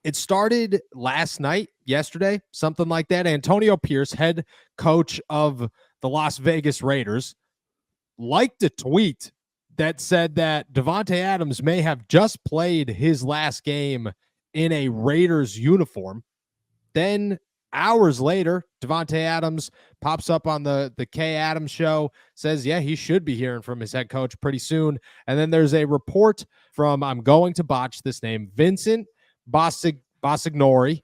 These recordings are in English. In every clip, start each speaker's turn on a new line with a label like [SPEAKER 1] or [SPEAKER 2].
[SPEAKER 1] It started yesterday, something like that. Antonio Pierce, head coach of the Las Vegas Raiders, liked a tweet that said that Davante Adams may have just played his last game in a Raiders uniform. Then hours later, Davante Adams pops up on the K Adams show, says, yeah, he should be hearing from his head coach pretty soon. And then there's a report from, I'm going to botch this name, Vincent Bosignori,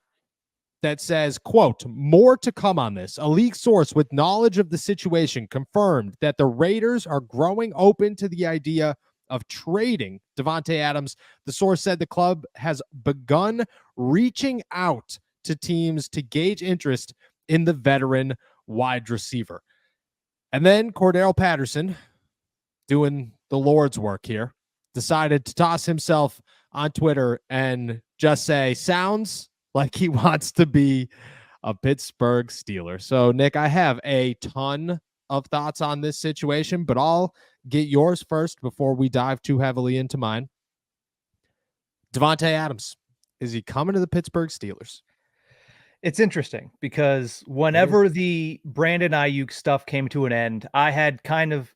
[SPEAKER 1] that says, quote, more to come on this. A league source with knowledge of the situation confirmed that the Raiders are growing open to the idea of trading Davante Adams. The source said the club has begun reaching out to teams to gauge interest in the veteran wide receiver. And then Cordell Patterson, doing the Lord's work here, decided to toss himself on Twitter and just say, sounds like he wants to be a Pittsburgh Steeler. So, Nick, I have a ton of thoughts on this situation, but I'll get yours first before we dive too heavily into mine. Davante Adams, is he coming to the Pittsburgh Steelers?
[SPEAKER 2] It's interesting because whenever the Brandon Ayuk stuff came to an end, I had kind of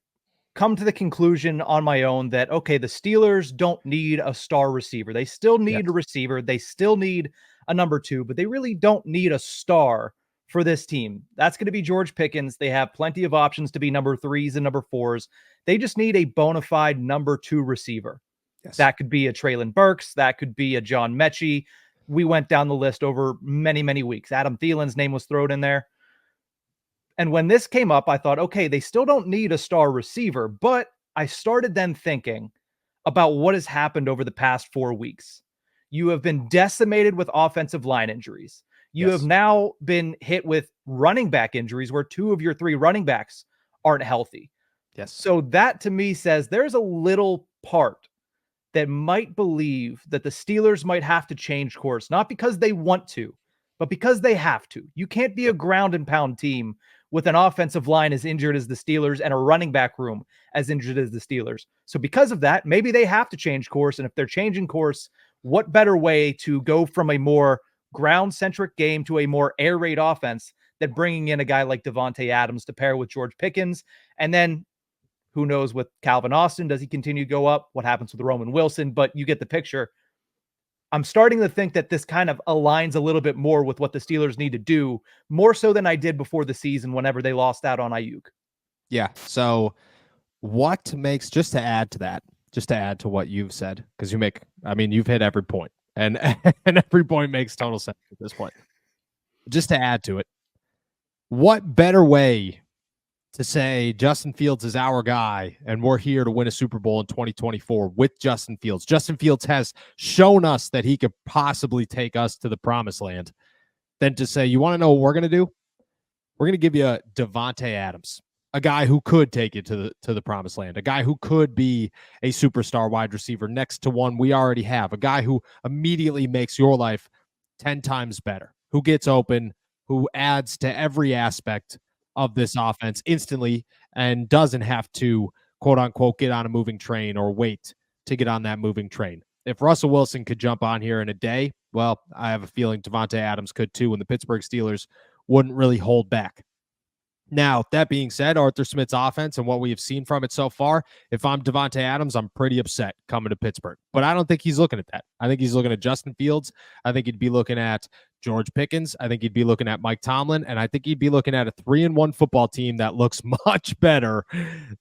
[SPEAKER 2] come to the conclusion on my own that, okay, the Steelers don't need a star receiver. They still need a receiver. They still need a number 2, but they really don't need a star for this team. That's going to be George Pickens. They have plenty of options to be number 3s and number 4s. They just need a bona fide number 2 receiver. Yes. That could be a Treylon Burks. That could be a John Mechie. We went down the list over many, many weeks. Adam Thielen's name was thrown in there. And when this came up, I thought, okay, they still don't need a star receiver, but I started then thinking about what has happened over the past 4 weeks. You have been decimated with offensive line injuries. You have now been hit with running back injuries where 2 of your 3 running backs aren't healthy.
[SPEAKER 1] Yes.
[SPEAKER 2] So that to me says there's a little part that might believe that the Steelers might have to change course, not because they want to, but because they have to. You can't be a ground and pound team with an offensive line as injured as the Steelers and a running back room as injured as the Steelers. So because of that, maybe they have to change course. And if they're changing course, what better way to go from a more ground-centric game to a more air raid offense than bringing in a guy like Davante Adams to pair with George Pickens? And then who knows with Calvin Austin? Does he continue to go up? What happens with Roman Wilson? But you get the picture. I'm starting to think that this kind of aligns a little bit more with what the Steelers need to do, more so than I did before the season whenever they lost out on Ayuk.
[SPEAKER 1] Yeah. So what makes, just to add to what you've said, because you've hit every point, and every point makes total sense at this point. Just to add to it, what better way to say Justin Fields is our guy and we're here to win a Super Bowl in 2024 with Justin Fields. Justin Fields has shown us that he could possibly take us to the promised land. Than to say, you want to know what we're going to do? We're going to give you a Davante Adams, a guy who could take you to the promised land, a guy who could be a superstar wide receiver next to one we already have, a guy who immediately makes your life 10 times better, who gets open, who adds to every aspect of this offense instantly and doesn't have to, quote unquote, get on a moving train or wait to get on that moving train. If Russell Wilson could jump on here in a day, well, I have a feeling Davante Adams could too, and the Pittsburgh Steelers wouldn't really hold back. Now, that being said, Arthur Smith's offense and what we have seen from it so far, if I'm Davante Adams, I'm pretty upset coming to Pittsburgh. But I don't think he's looking at that. I think he's looking at Justin Fields. I think he'd be looking at George Pickens. I think he'd be looking at Mike Tomlin. And I think he'd be looking at a 3-1 football team that looks much better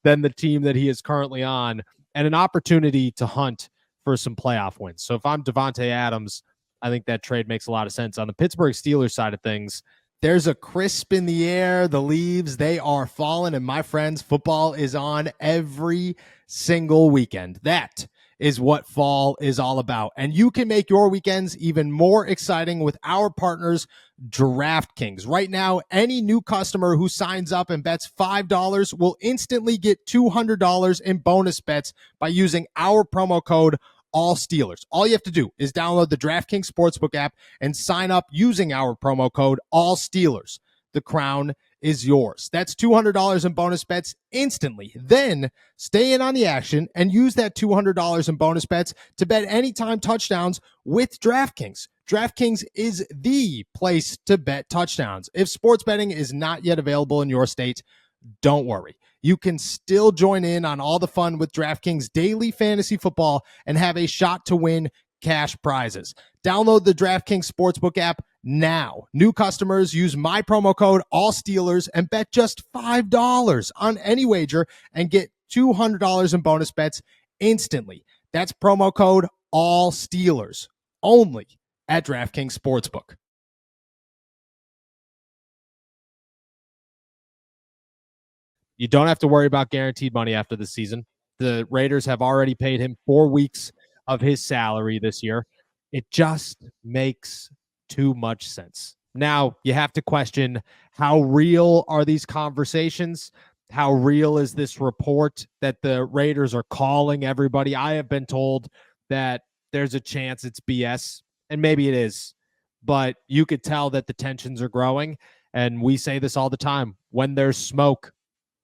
[SPEAKER 1] than the team that he is currently on, and an opportunity to hunt for some playoff wins. So if I'm Davante Adams, I think that trade makes a lot of sense. On the Pittsburgh Steelers side of things, there's a crisp in the air. The leaves, they are falling. And my friends, football is on every single weekend. That is what fall is all about. And you can make your weekends even more exciting with our partners, DraftKings. Right now, any new customer who signs up and bets $5 will instantly get $200 in bonus bets by using our promo code All Steelers. All you have to do is download the DraftKings Sportsbook app and sign up using our promo code All Steelers. The crown is yours. That's $200 in bonus bets instantly. Then stay in on the action and use that $200 in bonus bets to bet anytime touchdowns with DraftKings. DraftKings is the place to bet touchdowns. If sports betting is not yet available in your state, don't worry. You can still join in on all the fun with DraftKings daily fantasy football and have a shot to win cash prizes. Download the DraftKings Sportsbook app now. New customers use my promo code ALLSteelers and bet just $5 on any wager and get $200 in bonus bets instantly. That's promo code ALLSteelers only at DraftKings Sportsbook. You don't have to worry about guaranteed money after the season. The Raiders have already paid him 4 weeks of his salary this year. It just makes too much sense. Now, you have to question, how real are these conversations? How real is this report that the Raiders are calling everybody? I have been told that there's a chance it's BS, and maybe it is, but you could tell that the tensions are growing. And we say this all the time: when there's smoke,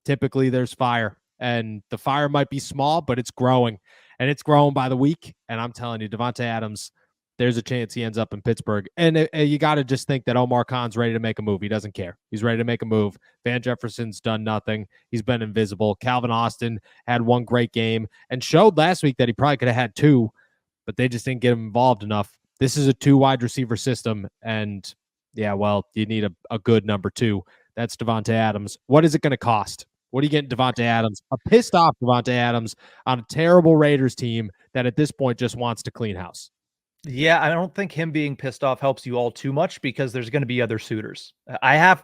[SPEAKER 1] typically there's fire, and the fire might be small, but it's growing, and it's growing by the week. And I'm telling you, Davante Adams, there's a chance he ends up in Pittsburgh. And you got to just think that Omar Khan's ready to make a move. He doesn't care. He's ready to make a move. Van Jefferson's done nothing. He's been invisible. Calvin Austin had one great game and showed last week that he probably could have had two, but they just didn't get him involved enough. This is a 2 wide receiver system, and yeah, well, you need a good number 2. That's Davante Adams. What is it going to cost? What are you getting Davante Adams? A pissed off Davante Adams on a terrible Raiders team that at this point just wants to clean house.
[SPEAKER 2] Yeah, I don't think him being pissed off helps you all too much, because there's going to be other suitors. I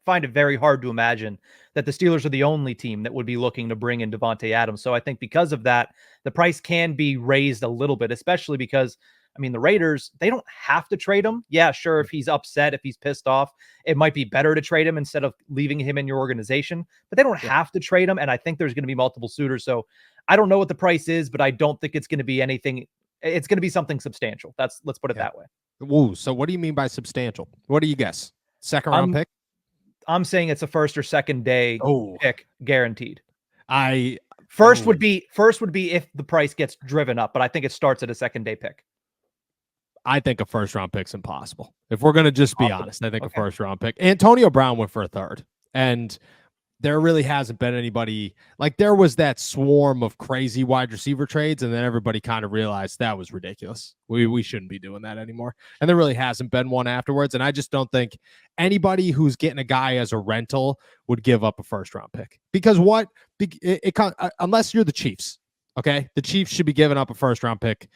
[SPEAKER 2] find it very hard to imagine that the Steelers are the only team that would be looking to bring in Davante Adams. So I think because of that, the price can be raised a little bit, especially because, I mean, the Raiders, they don't have to trade him. Yeah, sure. If he's upset, if he's pissed off, it might be better to trade him instead of leaving him in your organization, but they don't have to trade him. And I think there's going to be multiple suitors. So I don't know what the price is, but I don't think it's going to be anything. It's going to be something substantial. Let's put it that way.
[SPEAKER 1] Woo. So what do you mean by substantial? What do you guess? Second round pick?
[SPEAKER 2] I'm saying it's a first or second day pick guaranteed. First would be if the price gets driven up, but I think it starts at a second day pick.
[SPEAKER 1] I think a first round pick's impossible. If we're going to just be honest, I think a first round pick. Antonio Brown went for a third, and there really hasn't been anybody. Like, there was that swarm of crazy wide receiver trades, and then everybody kind of realized that was ridiculous. We shouldn't be doing that anymore. And there really hasn't been one afterwards. And I just don't think anybody who's getting a guy as a rental would give up a first round pick, because unless you're the Chiefs, okay, the Chiefs should be giving up a first round pick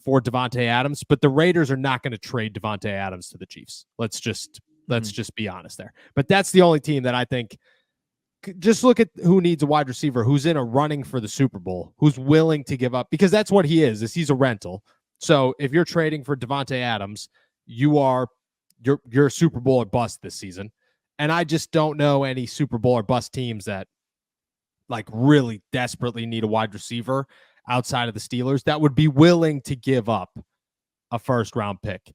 [SPEAKER 1] for Davante Adams, but the Raiders are not going to trade Davante Adams to the Chiefs. Let's just be honest there. But that's the only team that I think. Just look at who needs a wide receiver, who's in a running for the Super Bowl, who's willing to give up, because that's what he is he's a rental. So if you're trading for Davante Adams, you're Super Bowl or bust this season. And I just don't know any Super Bowl or bust teams that like really desperately need a wide receiver outside of the Steelers that would be willing to give up a first round pick.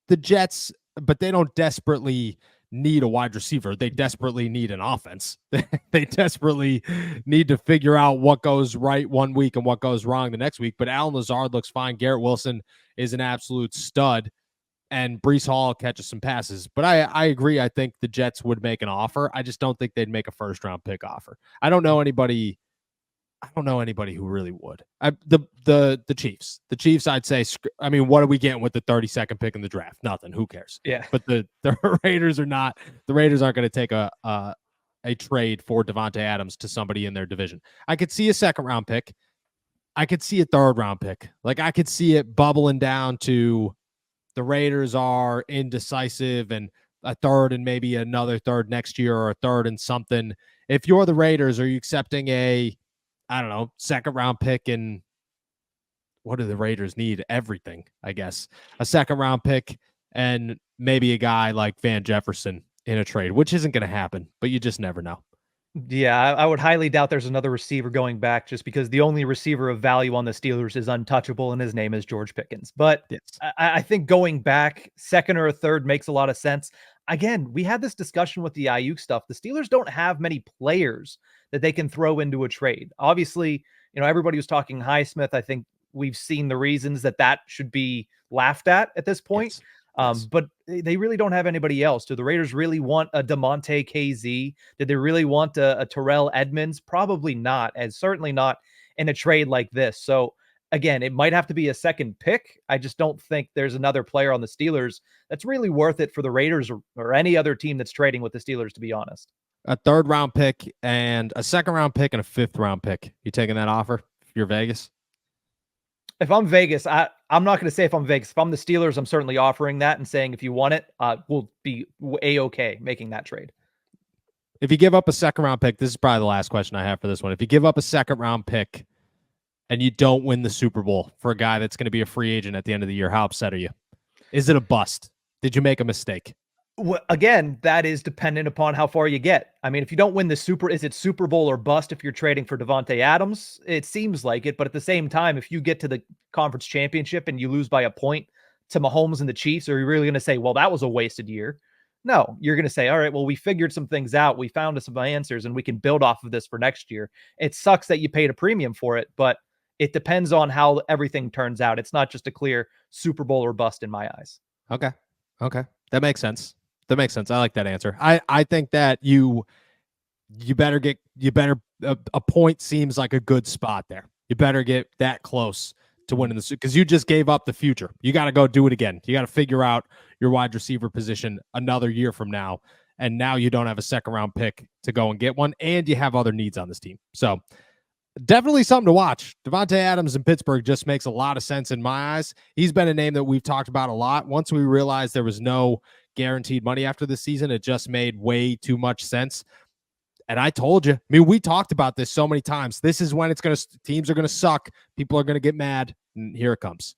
[SPEAKER 1] The Jets, but they don't desperately need a wide receiver. They desperately need an offense. They desperately need to figure out what goes right one week and what goes wrong the next week. But Allen Lazard looks fine. Garrett Wilson is an absolute stud, and Breece Hall catches some passes. But I agree. I think the Jets would make an offer. I just don't think they'd make a first round pick offer. I don't know anybody who really would. The Chiefs. The Chiefs, I'd say, I mean, what are we getting with the 32nd pick in the draft? Nothing. Who cares?
[SPEAKER 2] Yeah.
[SPEAKER 1] But the Raiders are not. The Raiders aren't going to take a trade for Davante Adams to somebody in their division. I could see a second round pick. I could see a third round pick. Like, I could see it bubbling down to the Raiders are indecisive, and a third and maybe another third next year, or a third and something. If you're the Raiders, are you accepting I don't know, second round pick? And what do the Raiders need? Everything, I guess. A second round pick and maybe a guy like Van Jefferson in a trade, which isn't going to happen, but you just never know.
[SPEAKER 2] Yeah, I would highly doubt there's another receiver going back, just because the only receiver of value on the Steelers is untouchable, and his name is George Pickens. But yes, I think going back second or a third makes a lot of sense. Again, we had this discussion with the Ayuk stuff. The Steelers don't have many players that they can throw into a trade. Obviously, everybody was talking Highsmith. I think we've seen the reasons that should be laughed at this point.
[SPEAKER 1] Yes. Yes.
[SPEAKER 2] But they really don't have anybody else. Do the Raiders really want a DeMonte KZ? Did they really want a Terrell Edmonds? Probably not, and certainly not in a trade like this. So again, it might have to be a second pick. I just don't think there's another player on the Steelers that's really worth it for the Raiders or any other team that's trading with the Steelers, to be honest.
[SPEAKER 1] A 3rd round pick and a 2nd round pick and a 5th round pick. You taking that offer if you're Vegas?
[SPEAKER 2] If I'm Vegas, I'm not going to say if I'm Vegas. If I'm the Steelers, I'm certainly offering that and saying if you want it, we'll be A-okay making that trade.
[SPEAKER 1] If you give up a 2nd round pick, this is probably the last question I have for this one. If you give up a 2nd round pick and you don't win the Super Bowl for a guy that's going to be a free agent at the end of the year, how upset are you? Is it a bust? Did you make a mistake?
[SPEAKER 2] Well, again, that is dependent upon how far you get. I mean, if you don't win the is it Super Bowl or bust if you're trading for Davante Adams? It seems like it, but at the same time, if you get to the conference championship and you lose by a point to Mahomes and the Chiefs, are you really going to say, well, that was a wasted year? No, you're going to say, all right, well, we figured some things out. We found some answers and we can build off of this for next year. It sucks that you paid a premium for it, but it depends on how everything turns out. It's not just a clear Super Bowl or bust in my eyes.
[SPEAKER 1] Okay. That makes sense. I like that answer. I think that you better a point seems like a good spot there. You better get that close to winning the suit because you just gave up the future. You got to go do it again. You got to figure out your wide receiver position another year from now. And now you don't have a 2nd round pick to go and get one. And you have other needs on this team. So definitely something to watch. Davante Adams in Pittsburgh just makes a lot of sense in my eyes. He's been a name that we've talked about a lot. Once we realized there was no guaranteed money after the season, it just made way too much sense. And I told you, I mean, we talked about this so many times. This is when teams are going to suck. People are going to get mad. And here it comes.